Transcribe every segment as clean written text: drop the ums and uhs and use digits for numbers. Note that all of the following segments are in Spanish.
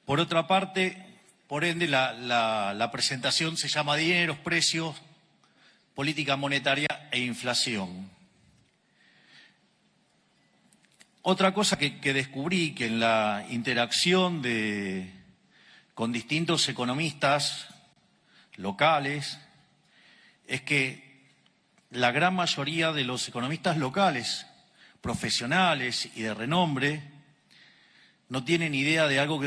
Por otra parte, por ende, la presentación se llama Dineros, Precios, Política Monetaria e Inflación. Otra cosa que descubrí, que en la interacción con distintos economistas locales, es que la gran mayoría de los economistas locales, profesionales y de renombre, no tienen idea de algo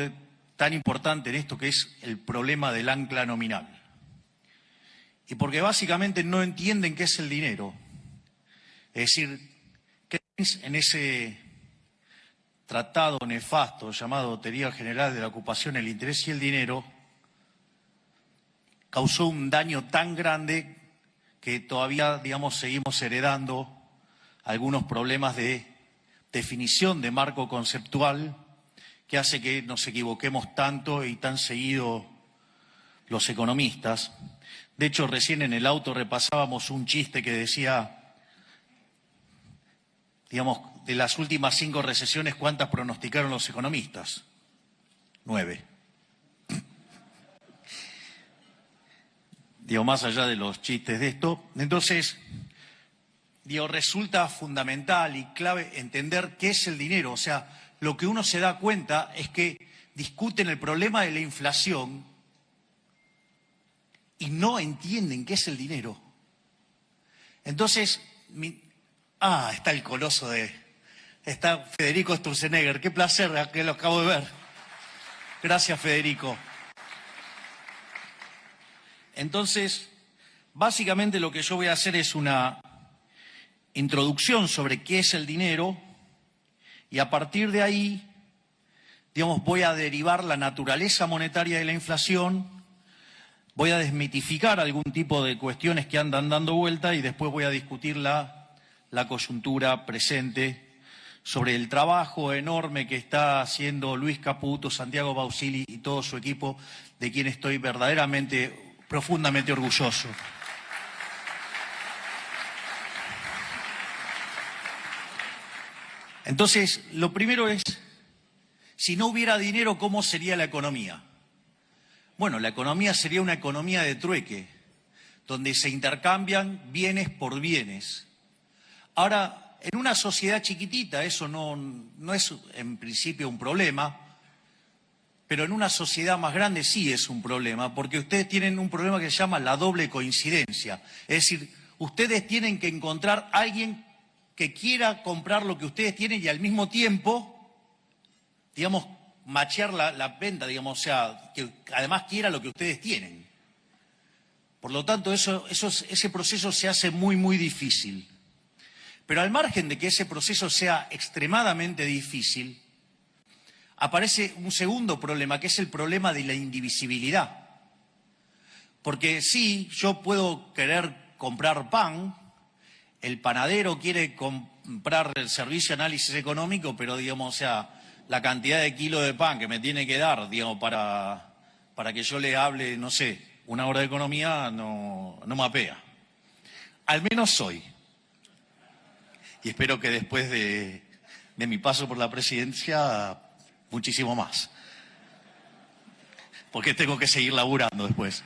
tan importante en esto, que es el problema del ancla nominal. Y porque básicamente no entienden qué es el dinero. Es decir, Keynes, en ese tratado nefasto llamado Teoría General de la Ocupación, el interés y el dinero, causó un daño tan grande que todavía, digamos, seguimos heredando algunos problemas de definición de marco conceptual que hace que nos equivoquemos tanto y tan seguido los economistas. De hecho, recién en el auto repasábamos un chiste que decía, digamos, de las últimas 5 recesiones, ¿cuántas pronosticaron los economistas? 9. Digo, más allá de los chistes de esto. Entonces, digo, resulta fundamental y clave entender qué es el dinero. O sea, lo que uno se da cuenta es que discuten el problema de la inflación y no entienden qué es el dinero. Entonces, está el coloso está Federico Sturzenegger. Qué placer, que lo acabo de ver. Gracias, Federico. Entonces, básicamente lo que yo voy a hacer es una introducción sobre qué es el dinero y a partir de ahí, digamos, voy a derivar la naturaleza monetaria de la inflación, voy a desmitificar algún tipo de cuestiones que andan dando vuelta y después voy a discutir la coyuntura presente sobre el trabajo enorme que está haciendo Luis Caputo, Santiago Bausili y todo su equipo, de quien estoy verdaderamente, profundamente orgulloso. Entonces, lo primero es, si no hubiera dinero, ¿cómo sería la economía? Bueno, la economía sería una economía de trueque, donde se intercambian bienes por bienes. Ahora, en una sociedad chiquitita eso no es en principio un problema, pero en una sociedad más grande sí es un problema, porque ustedes tienen un problema que se llama la doble coincidencia. Es decir, ustedes tienen que encontrar a alguien que quiera comprar lo que ustedes tienen y al mismo tiempo, digamos, machear la venta, digamos, o sea, que además quiera lo que ustedes tienen. Por lo tanto, ese proceso se hace muy, muy difícil. Pero al margen de que ese proceso sea extremadamente difícil, aparece un segundo problema, que es el problema de la indivisibilidad. Porque sí, yo puedo querer comprar pan, el panadero quiere comprar el servicio de análisis económico, pero, digamos, o sea, la cantidad de kilos de pan que me tiene que dar, digamos, para que yo le hable, no sé, 1 hora de economía, no me apea. Al menos hoy. Y espero que después de mi paso por la presidencia, muchísimo más. Porque tengo que seguir laburando después.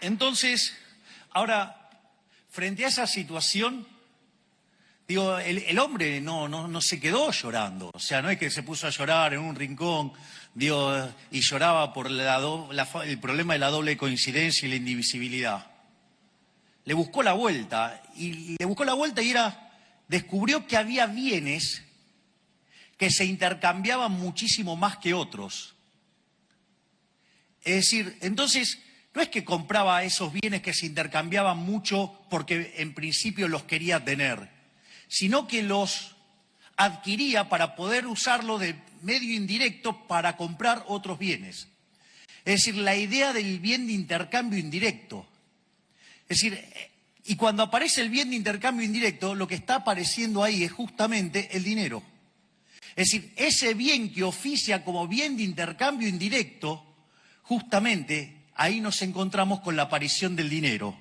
Entonces, ahora, frente a esa situación, digo, el hombre no se quedó llorando. O sea, no es que se puso a llorar en un rincón, digo, y lloraba por el problema de la doble coincidencia y la indivisibilidad. Le buscó la vuelta y descubrió que había bienes que se intercambiaban muchísimo más que otros. Es decir, entonces, no es que compraba esos bienes que se intercambiaban mucho porque en principio los quería tener, sino que los adquiría para poder usarlo de medio indirecto para comprar otros bienes. Es decir, la idea del bien de intercambio indirecto. Es decir, y cuando aparece el bien de intercambio indirecto, lo que está apareciendo ahí es justamente el dinero. Es decir, ese bien que oficia como bien de intercambio indirecto, justamente ahí nos encontramos con la aparición del dinero.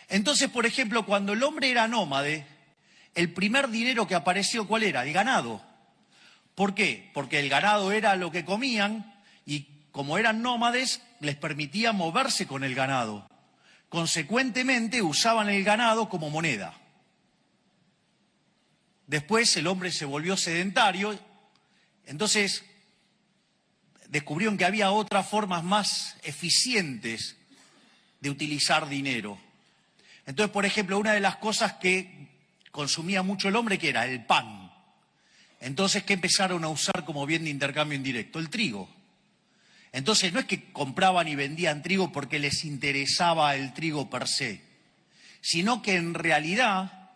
Entonces, por ejemplo, cuando el hombre era nómade, el primer dinero que apareció, ¿cuál era? El ganado. ¿Por qué? Porque el ganado era lo que comían y como eran nómades, les permitía moverse con el ganado. Consecuentemente, usaban el ganado como moneda. Después el hombre se volvió sedentario, entonces descubrieron que había otras formas más eficientes de utilizar dinero. Entonces, por ejemplo, una de las cosas que consumía mucho el hombre, que era el pan. Entonces, ¿qué empezaron a usar como bien de intercambio indirecto? El trigo. Entonces, no es que compraban y vendían trigo porque les interesaba el trigo per se, sino que en realidad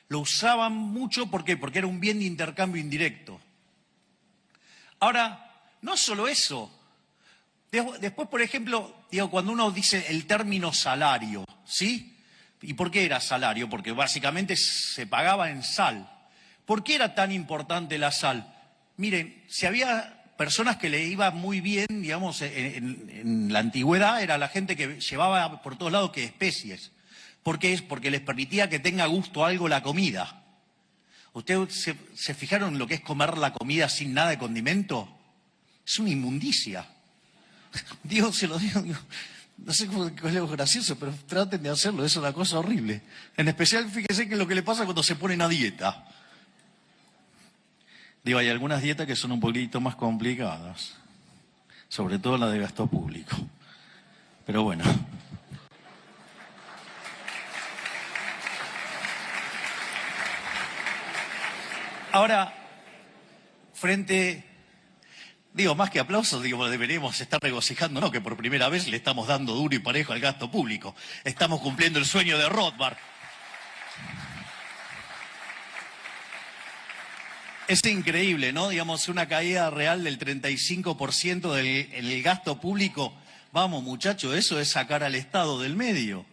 lo usaban mucho, ¿por qué? Porque era un bien de intercambio indirecto. Ahora, no solo eso. Después, por ejemplo, digo, cuando uno dice el término salario, ¿sí? ¿Y por qué era salario? Porque básicamente se pagaba en sal. ¿Por qué era tan importante la sal? Miren, si había personas que le iba muy bien, digamos, en la antigüedad, era la gente que llevaba por todos lados que especies. ¿Por qué? Porque les permitía que tenga gusto algo la comida. ¿Ustedes se fijaron en lo que es comer la comida sin nada de condimento? Es una inmundicia. Dios se lo digo, no sé cómo es algo gracioso, pero traten de hacerlo, es una cosa horrible. En especial, fíjense que es lo que le pasa cuando se ponen a dieta. Digo, hay algunas dietas que son un poquito más complicadas, sobre todo la de gasto público. Pero bueno. Ahora, digo, más que aplausos, digo, deberíamos estar regocijándonos que por primera vez le estamos dando duro y parejo al gasto público. Estamos cumpliendo el sueño de Rothbard. Es increíble, ¿no? Digamos, una caída real del 35% del gasto público. Vamos, muchachos, eso es sacar al Estado del medio.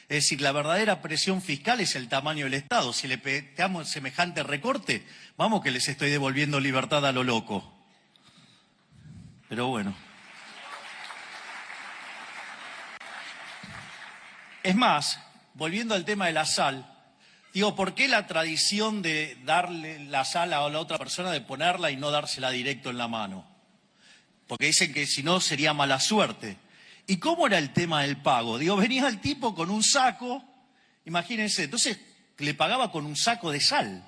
Es decir, la verdadera presión fiscal es el tamaño del Estado. Si le pegamos semejante recorte, vamos que les estoy devolviendo libertad a lo loco. Pero bueno. Es más, volviendo al tema de la sal, digo, ¿por qué la tradición de darle la sal a la otra persona, de ponerla y no dársela directo en la mano? Porque dicen que si no sería mala suerte. ¿Y cómo era el tema del pago? Digo, venía el tipo con un saco, imagínense, entonces le pagaba con un saco de sal.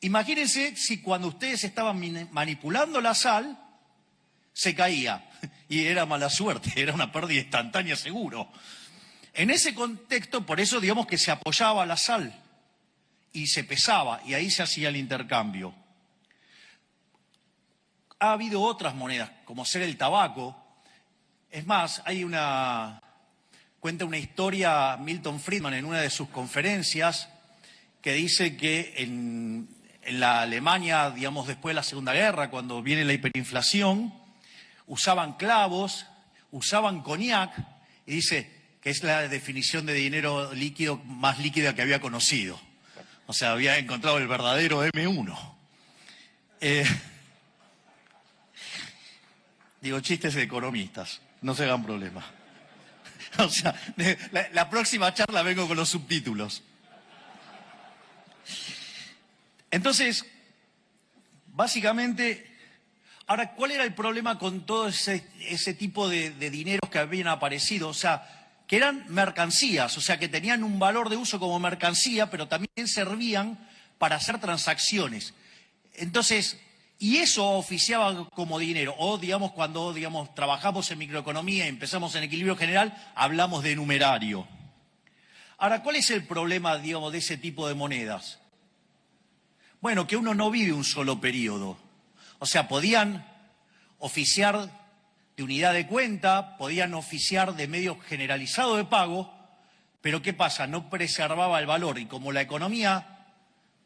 Imagínense si cuando ustedes estaban manipulando la sal, se caía. Y era mala suerte, era una pérdida instantánea seguro. En ese contexto, por eso digamos que se apoyaba la sal y se pesaba y ahí se hacía el intercambio. Ha habido otras monedas, como ser el tabaco. Es más, cuenta una historia Milton Friedman en una de sus conferencias que dice que en la Alemania, digamos, después de la Segunda Guerra, cuando viene la hiperinflación, usaban clavos, usaban coñac, y dice que es la definición de dinero líquido más líquida que había conocido. O sea, había encontrado el verdadero M1. Digo, chistes de economistas, no se hagan problema. O sea, la próxima charla vengo con los subtítulos. Entonces, básicamente, ahora, ¿cuál era el problema con todo ese tipo de dineros que habían aparecido? O sea, que eran mercancías, o sea, que tenían un valor de uso como mercancía, pero también servían para hacer transacciones. Entonces, y eso oficiaba como dinero. O, digamos, cuando trabajamos en microeconomía y empezamos en equilibrio general, hablamos de numerario. Ahora, ¿cuál es el problema, digamos, de ese tipo de monedas? Bueno, que uno no vive un solo periodo. O sea, podían oficiar de unidad de cuenta, podían oficiar de medio generalizado de pago, pero ¿qué pasa? No preservaba el valor y como la economía,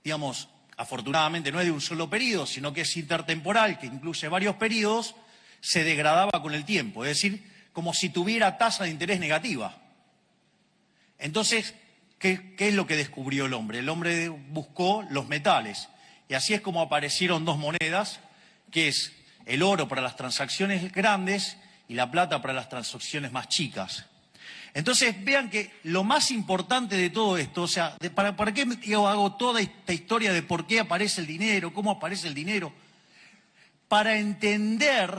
digamos, afortunadamente no es de un solo periodo, sino que es intertemporal, que incluye varios periodos, se degradaba con el tiempo, es decir, como si tuviera tasa de interés negativa. Entonces, ¿qué es lo que descubrió el hombre? El hombre buscó los metales y así es como aparecieron dos monedas, que es el oro para las transacciones grandes y la plata para las transacciones más chicas. Entonces, vean que lo más importante de todo esto, o sea, ¿para qué hago toda esta historia de por qué aparece el dinero, cómo aparece el dinero? para entender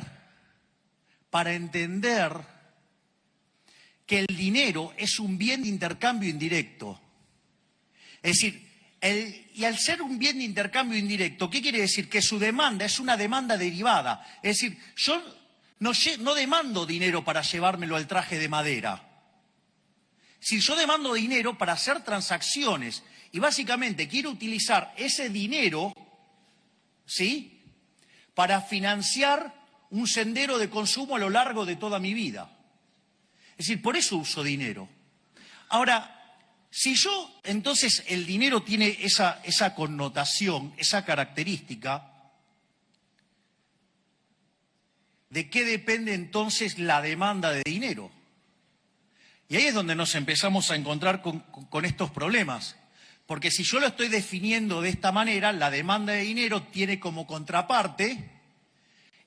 que el dinero es un bien de intercambio indirecto. Es decir, y al ser un bien de intercambio indirecto, ¿qué quiere decir? Que su demanda es una demanda derivada. Es decir, yo no demando dinero para llevármelo al traje de madera. Si yo demando dinero para hacer transacciones y básicamente quiero utilizar ese dinero, ¿sí?, para financiar un sendero de consumo a lo largo de toda mi vida. Es decir, por eso uso dinero. Ahora, si yo, entonces el dinero tiene esa connotación, esa característica, ¿de qué depende entonces la demanda de dinero? Y ahí es donde nos empezamos a encontrar con estos problemas. Porque si yo lo estoy definiendo de esta manera, la demanda de dinero tiene como contraparte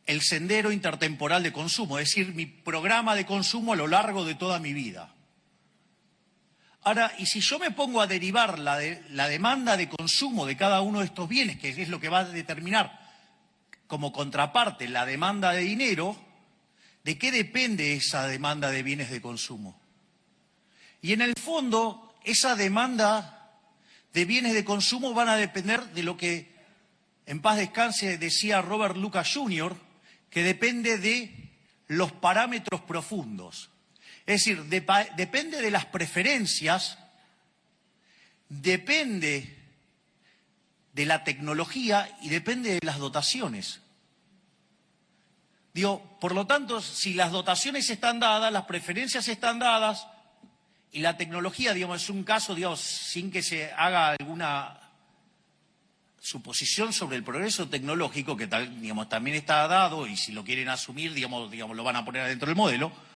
el sendero intertemporal de consumo, es decir, mi programa de consumo a lo largo de toda mi vida. Ahora, y si yo me pongo a derivar la demanda de consumo de cada uno de estos bienes, que es lo que va a determinar como contraparte la demanda de dinero, ¿de qué depende esa demanda de bienes de consumo? Y en el fondo, esa demanda de bienes de consumo van a depender de lo que, en paz descanse, decía Robert Lucas Jr., que depende de los parámetros profundos. Es decir, depende de las preferencias, depende de la tecnología y depende de las dotaciones. Digo, por lo tanto, si las dotaciones están dadas, las preferencias están dadas y la tecnología, digamos, es un caso, digamos, sin que se haga alguna suposición sobre el progreso tecnológico, que digamos, también está dado y si lo quieren asumir, digamos, lo van a poner adentro del modelo.